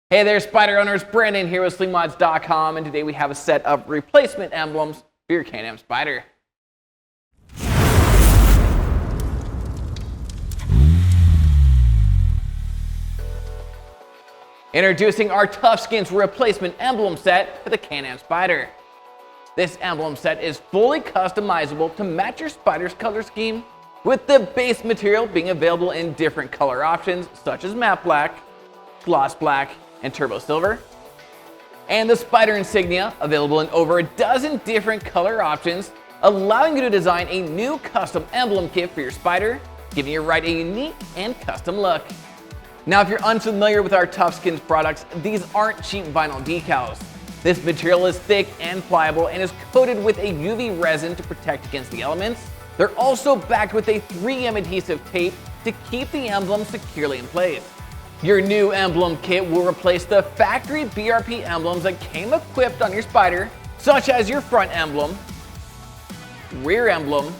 Hey there, Spyder owners. Brandon here with Slingmods.com, and today we have a set of replacement emblems for your Can-Am Spyder. Introducing our Tufskinz replacement emblem set for the Can-Am Spyder. This emblem set is fully customizable to match your Spyder's color scheme, with the base material being available in different color options such as matte black, gloss black, and turbo silver, and the Spyder insignia available in over a dozen different color options, allowing you to design a new custom emblem kit for your Spyder, giving your ride a unique and custom look. Now, if you're unfamiliar with our Tufskinz products, these aren't cheap vinyl decals. This material is thick and pliable and is coated with a UV resin to protect against the elements. They're also backed with a 3M adhesive tape to keep the emblem securely in place. Your new emblem kit will replace the factory BRP emblems that came equipped on your Spyder, such as your front emblem, rear emblem,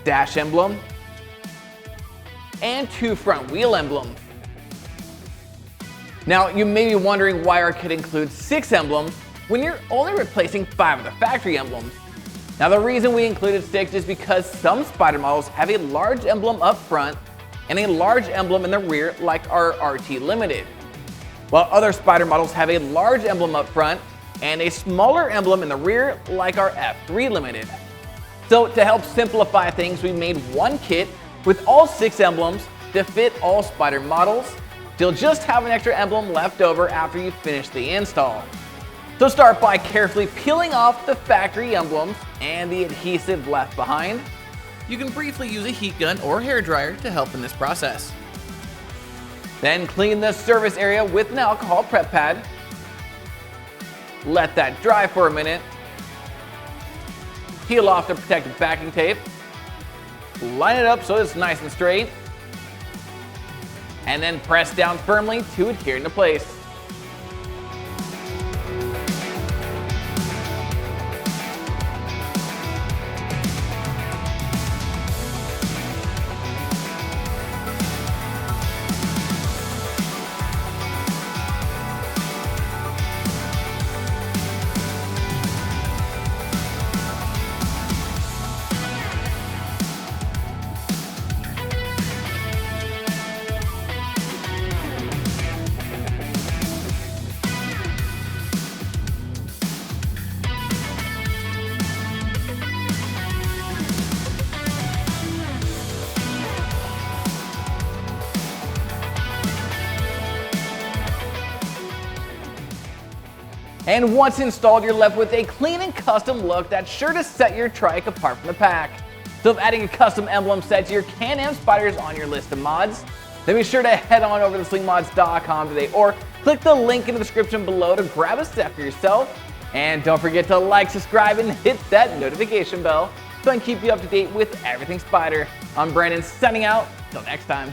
dash emblem, and 2 front wheel emblems. Now, you may be wondering why our kit includes 6 emblems when you're only replacing 5 of the factory emblems. Now, the reason we included 6 is because some Spyder models have a large emblem up front and a large emblem in the rear, like our RT Limited, while other Spyder models have a large emblem up front and a smaller emblem in the rear, like our F3 Limited. So to help simplify things, we made one kit with all 6 emblems to fit all Spyder models, so you'll just have an extra emblem left over after you finish the install. So start by carefully peeling off the factory emblems and the adhesive left behind. You can briefly use a heat gun or hair dryer to help in this process. Then clean the surface area with an alcohol prep pad. Let that dry for a minute. Peel off the protective backing tape. Line it up so it's nice and straight. And then press down firmly to adhere into place. And once installed, you're left with a clean and custom look that's sure to set your trike apart from the pack. So if adding a custom emblem set to your Can-Am Spyder is on your list of mods, then be sure to head on over to Slingmods.com today or click the link in the description below to grab a set for yourself. And don't forget to like, subscribe, and hit that notification bell so I can keep you up to date with everything Spyder. I'm Brandon, signing out. Till next time.